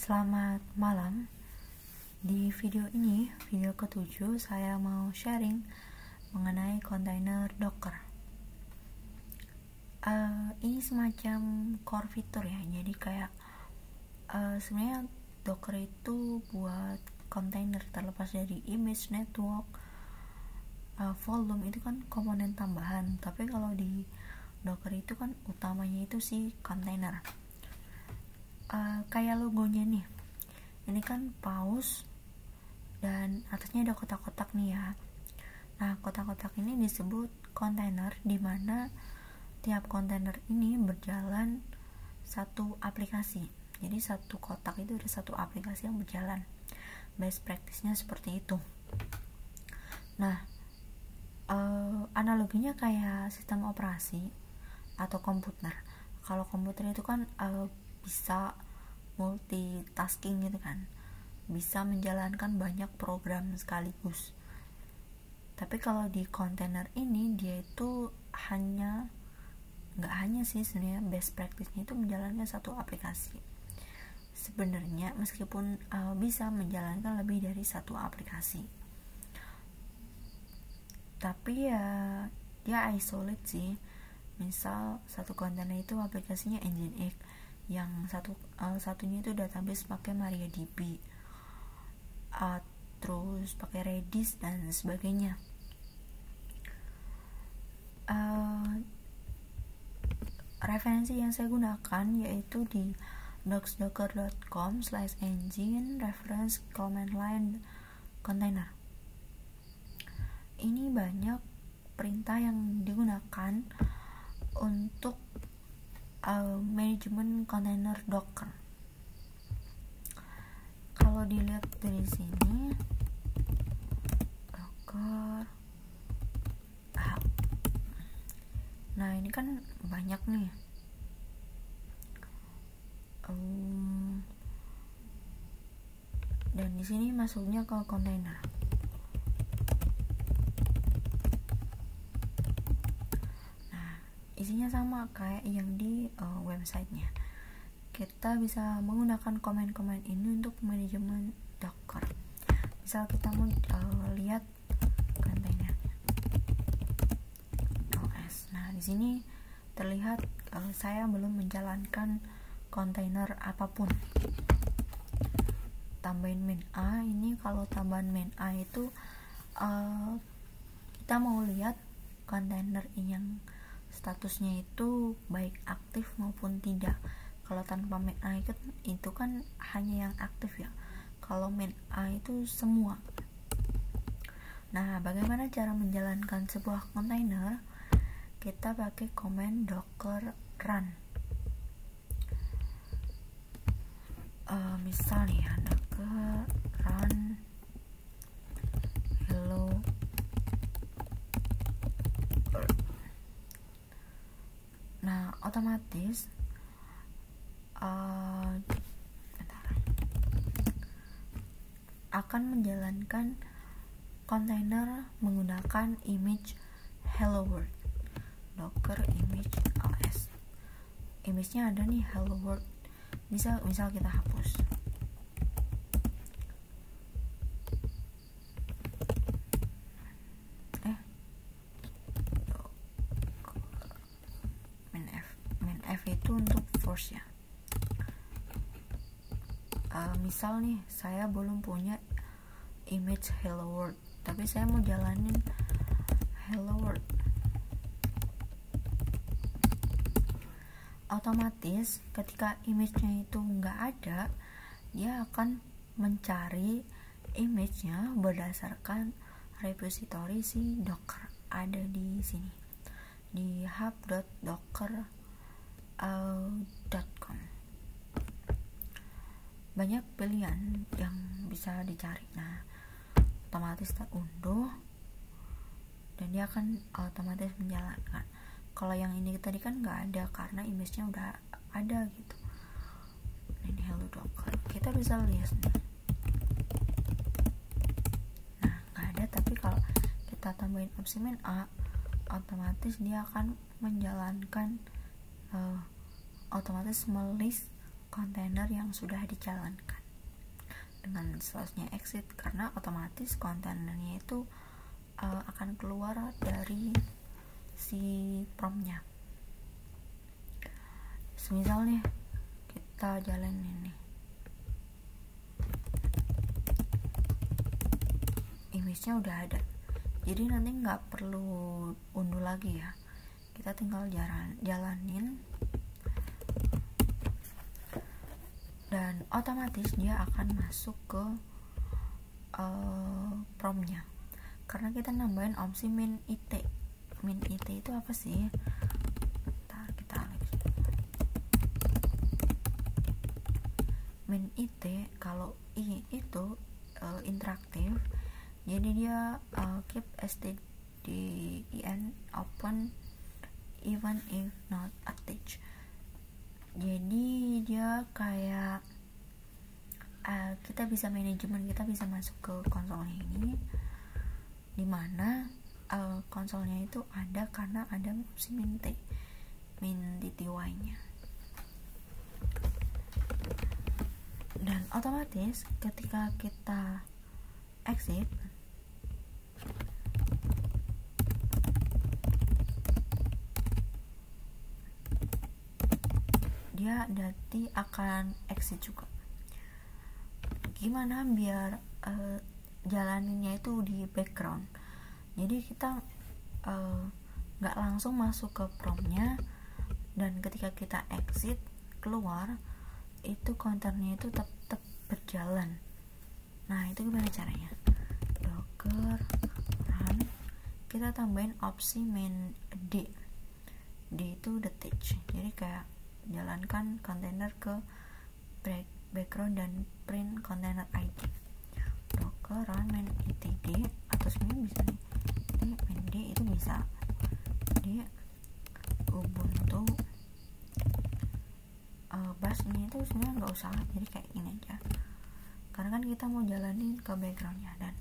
Selamat malam. Di video ini, video ke-7, saya mau sharing mengenai kontainer Docker. Ini semacam core fitur ya. Jadi kayak sebenarnya Docker itu buat kontainer, terlepas dari image, network, volume itu kan komponen tambahan. Tapi kalau di Docker itu kan utamanya itu si kontainer. Kayak logonya nih, ini kan paus dan atasnya ada kotak-kotak nih ya. Nah, kotak-kotak ini disebut kontainer, dimana tiap kontainer ini berjalan satu aplikasi. Jadi satu kotak itu ada satu aplikasi yang berjalan. Best practice-nya seperti itu. Nah, analoginya kayak sistem operasi atau komputer. Kalau komputer itu kan bisa multitasking gitu kan, bisa menjalankan banyak program sekaligus. Tapi kalau di kontainer ini dia itu nggak hanya sih, sebenarnya best practice-nya itu menjalankan satu aplikasi. Sebenarnya meskipun bisa menjalankan lebih dari satu aplikasi, tapi ya dia isolate sih. Misal satu kontainer itu aplikasinya Nginx, yang satunya itu database pakai MariaDB, terus pakai Redis dan sebagainya. Referensi yang saya gunakan yaitu di docs.docker.com/engine reference command line container. Ini banyak perintah yang digunakan untuk manajemen kontainer Docker. Kalau dilihat dari sini, Docker, nah ini kan banyak nih. Dan di sini masuknya ke kontainer. Isinya sama kayak yang di websitenya. Kita bisa menggunakan komen-komen ini untuk manajemen Docker. Misal kita mau lihat kontainernya OS. Nah, di sini terlihat saya belum menjalankan kontainer apapun. Tambahin main A. Ini kalau tambahan main A itu kita mau lihat kontainer yang statusnya itu baik aktif maupun tidak. Kalau tanpa main A itu kan hanya yang aktif ya. Kalau main A itu semua. Nah, bagaimana cara menjalankan sebuah kontainer? Kita pakai command docker run. Misal nih ya, docker run hello. Nah, otomatis akan menjalankan kontainer menggunakan image hello world, docker image os. Image-nya ada nih, hello world. Misal kita hapus. Itu untuk force ya. Misal nih, saya belum punya image hello world, tapi saya mau jalanin hello world. Otomatis ketika image-nya itu nggak ada, dia akan mencari image-nya berdasarkan repository si Docker. Ada di sini di hub.docker.com. Banyak pilihan yang bisa dicari. Nah, otomatis terunduh dan dia akan otomatis menjalankan. Kalau yang ini tadi kan nggak ada karena image-nya udah ada gitu. Ini hello docker, kita bisa lihat nih. Nah, nggak ada, tapi kalau kita tambahin opsi main A, otomatis dia akan menjalankan otomatis melist kontainer yang sudah dijalankan. Dengan selanjutnya exit, karena otomatis kontainernya itu akan keluar dari si promnya. Semisal nih kita jalan ini, image-nya udah ada, jadi nanti nggak perlu unduh lagi ya, kita tinggal jalanin dan otomatis dia akan masuk ke promnya, karena kita nambahin opsi min it. Min it itu apa sih? Bentar, kita min it, kalau i itu interaktif, jadi dia keep stdin open even if not attached. Jadi dia kayak kita bisa manajemen, kita bisa masuk ke konsolnya ini, dimana konsolnya itu ada karena ada opsi min tty nya. Dan otomatis ketika kita exit, dia nanti akan exit juga. Gimana biar jalaninnya itu di background, jadi kita nggak langsung masuk ke promnya, dan ketika kita exit keluar itu counternya itu tetap berjalan. Nah itu gimana caranya? Docker run, kita tambahin opsi main d itu detach, jadi kayak jalankan kontainer ke background dan print container ID. Docker run main itd, atau sebenarnya bisa nih main d itu bisa di ubuntu bash ini itu sebenarnya nggak usah, jadi kayak ini aja, karena kan kita mau jalanin ke backgroundnya, dan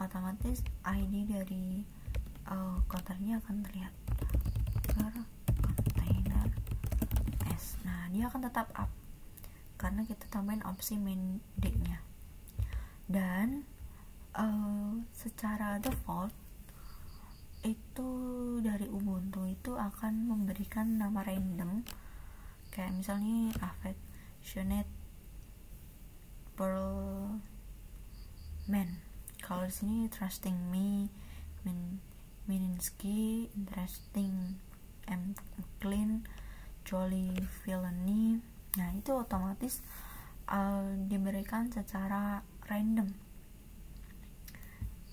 otomatis ID dari counternya akan terlihat container s. Nah dia akan tetap up karena kita tambahin opsi main d nya. Dan secara default itu dari Ubuntu itu akan memberikan nama random, kayak misalnya affectionate Pearl Man. Kalau di sini trusting me, Mininsky, interesting, clean, jolly, villainy. Nah itu otomatis diberikan secara random,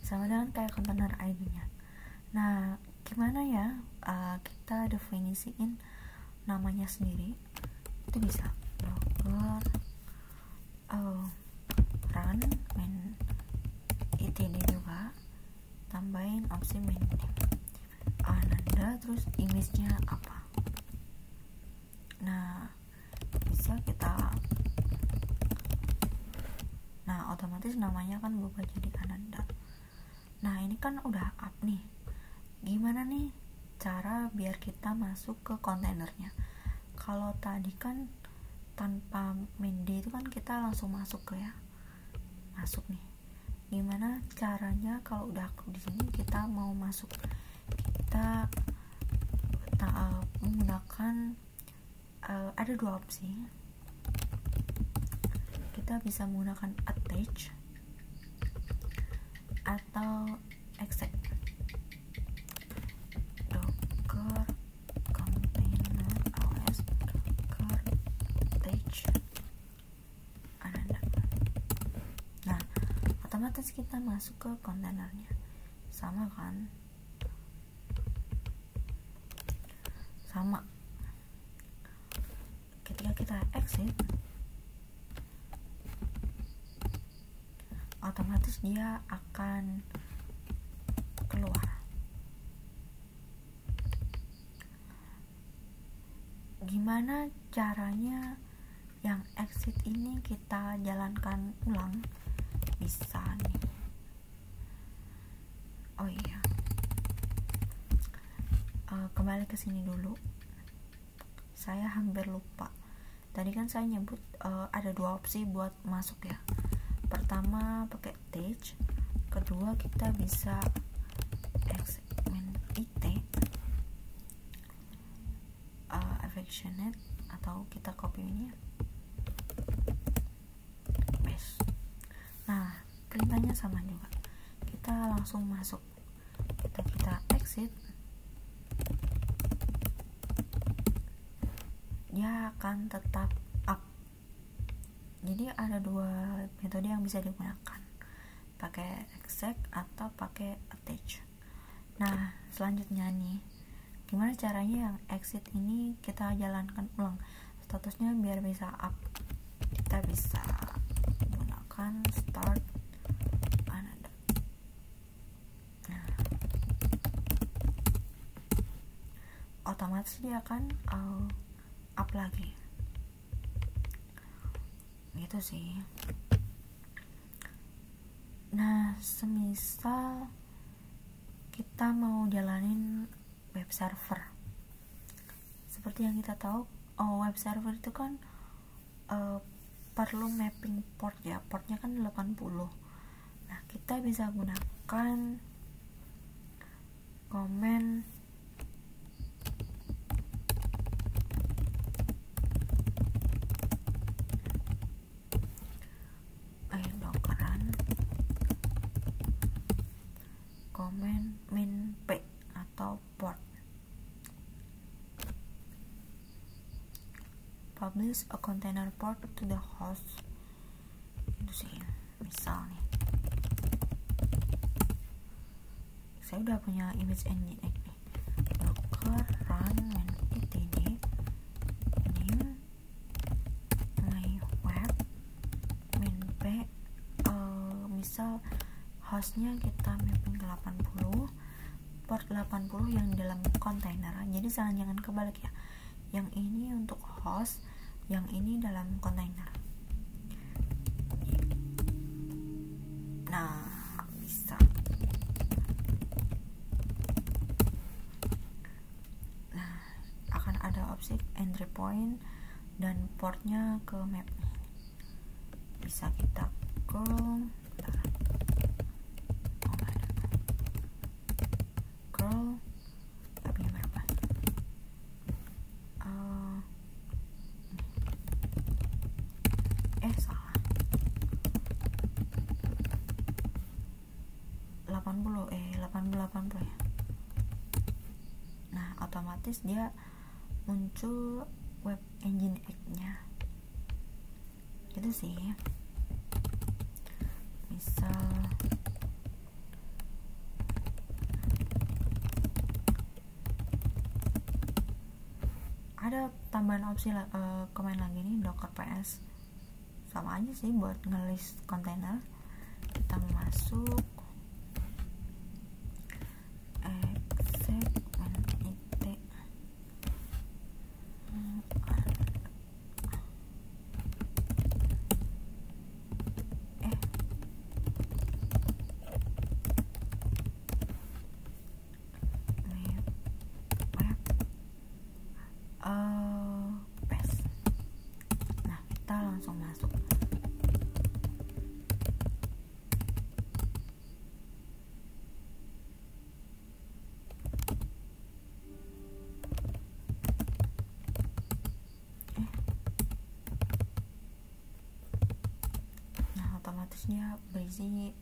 sama dengan kayak container ID-nya. Nah gimana ya kita definisiin namanya sendiri? Itu bisa docker run main itd juga, tambahin opsi main Ananda, terus image-nya apa. Nah bisa kita, nah otomatis namanya kan berubah jadi Ananda. Nah ini kan udah up nih, gimana nih cara biar kita masuk ke kontainernya? Kalau tadi kan tanpa main d itu kan kita langsung masuk nih. Gimana caranya kalau udah di sini kita mau masuk? Kita menggunakan ada dua opsi. Kita bisa menggunakan attach atau exec. Docker container os docker attach Ananda. Nah otomatis kita masuk ke kontainernya, sama kan? Sama. Ketika kita exit, otomatis dia akan keluar. Gimana caranya yang exit ini kita jalankan ulang? Bisa nih. Oh iya, kembali ke sini dulu. Saya hampir lupa. Tadi kan saya nyebut ada 2 opsi buat masuk ya. Pertama pakai attach, kedua kita bisa exec-it affectionate, atau kita copy ini paste. Nah, perintahnya sama juga, kita langsung masuk, kita exit, dia akan tetap up. Jadi ada 2 metode yang bisa digunakan, pakai exec atau pakai attach. Nah, selanjutnya nih, gimana caranya yang exit ini kita jalankan ulang statusnya biar bisa up. Kita bisa gunakan start another. Nah, otomatis dia akan up lagi gitu sih. Nah, semisal kita mau jalanin web server, seperti yang kita tahu, web server itu kan perlu mapping port ya, portnya kan 80. Nah, kita bisa gunakan command command min p atau port, publish a container port to the host. Itu sih, misal nih saya udah punya image engine nih, docker run min itd name my web min p, misal hostnya kita mapping ke 80, port 80 yang di dalam kontainer. Jadi jangan kebalik ya, yang ini untuk host, yang ini dalam kontainer. Nah, bisa. Nah, akan ada opsi entry point dan portnya ke map. Bisa kita ke salah 80 ya. Nah, otomatis dia muncul web engine nya gitu sih. Misal ada tambahan opsi command lagi nih, docker ps, sama aja sih buat ngelist kontainer. Kita masuk paste. Nah, kita langsung masuk. Nah, otomatis dia berisi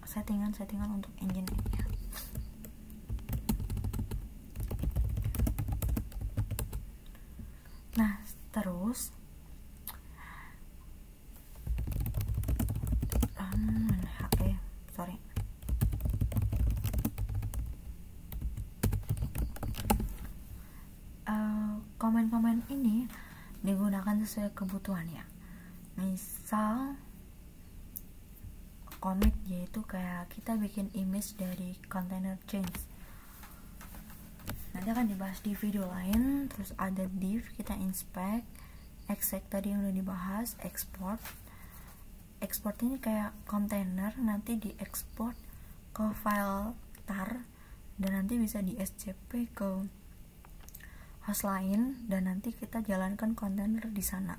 settingan untuk engine nya. Nah, terus komen-komen ini digunakan sesuai kebutuhan ya. Misal commit, yaitu kayak kita bikin image dari container change, nanti akan dibahas di video lain. Terus ada div, kita inspect, exec tadi yang udah dibahas, export ini kayak kontainer nanti diekspor ke file tar dan nanti bisa di SCP ke host lain dan nanti kita jalankan kontainer di sana.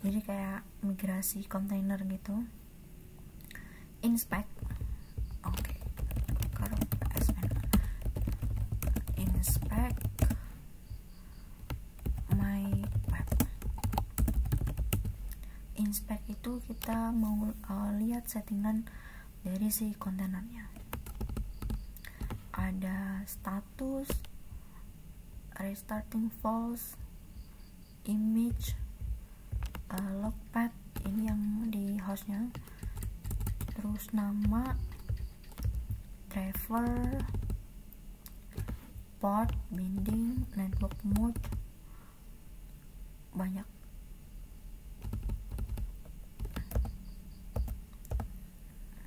Jadi kayak migrasi kontainer gitu. Inspect, oke, inspect my web. Inspect itu kita mau lihat settingan dari si kontainernya. Ada status, restarting false, image, logpath, ini yang di hostnya, terus nama, driver, port, binding, network mode, banyak.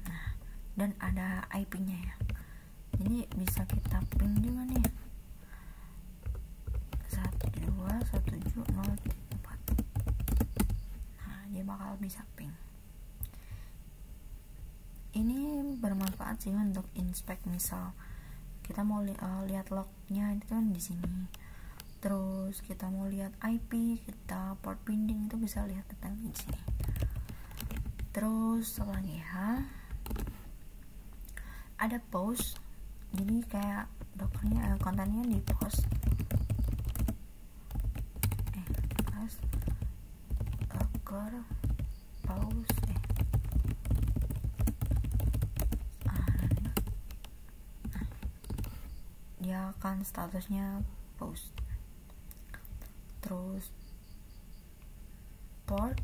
Nah, dan ada IP-nya ya, jadi bisa kita ping juga nih, 192.170.4. Nah, dia bakal bisa ping. Ini bermanfaat sih untuk inspect, misal kita mau lihat lognya itu kan di sini. Terus kita mau lihat IP, kita port binding itu bisa lihat detail di sini. Terus lagi ya, ada post, jadi kayak dokternya kontennya di post. Docker post dia akan statusnya post. Terus port,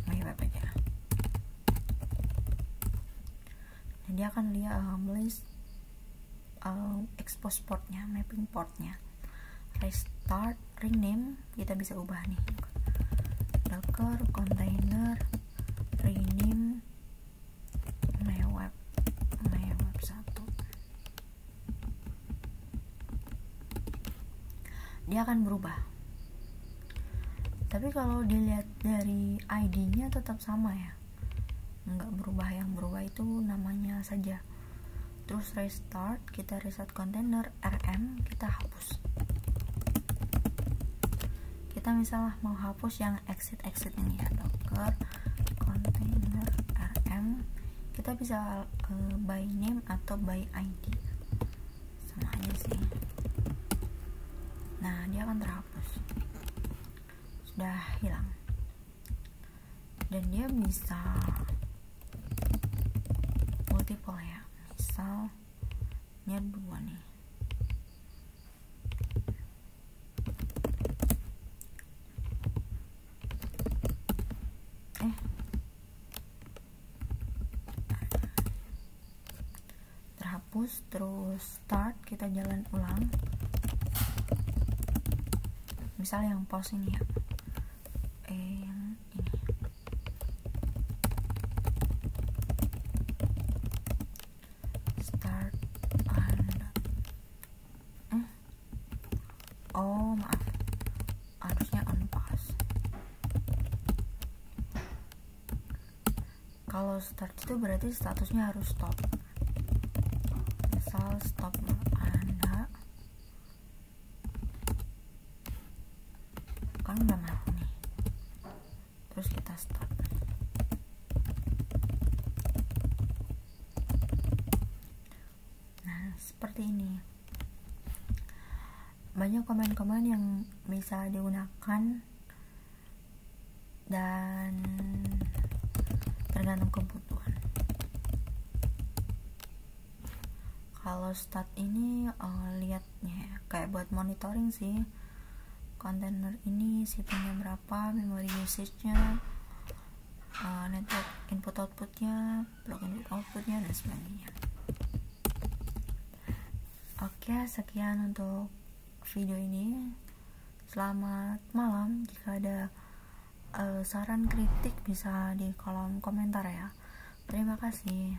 my web aja. Dan dia akan lihat list expose portnya, mapping portnya. Restart, rename, kita bisa ubah nih, docker container rename my web 1. Dia akan berubah, tapi kalau dilihat dari ID-nya tetap sama ya, nggak berubah. Yang berubah itu namanya saja. Terus restart, kita reset container, rm, kita hapus. Kita misalnya mau hapus yang exit ini ya, docker container rm, kita bisa by name atau by id, sama aja sih. Nah, dia akan terhapus, sudah hilang. Dan dia bisa multiple ya, misalnya 2 nih. Terhapus, terus start, kita jalan ulang. Misal yang post ini ya, yang ini. Start oh maaf, harusnya on pause. Kalau start itu berarti statusnya harus stop. Misal stop Anda kan udah mati nih, terus kita start. Nah, seperti ini. Banyak komen-komen yang bisa digunakan dan tergantung kebutuhan. Kalau start ini lihatnya kayak buat monitoring sih, kontainer ini CPU-nya berapa, memory usage-nya, network input outputnya, block input outputnya, dan sebagainya. Oke, sekian untuk video ini. Selamat malam. Jika ada saran kritik bisa di kolom komentar ya. Terima kasih.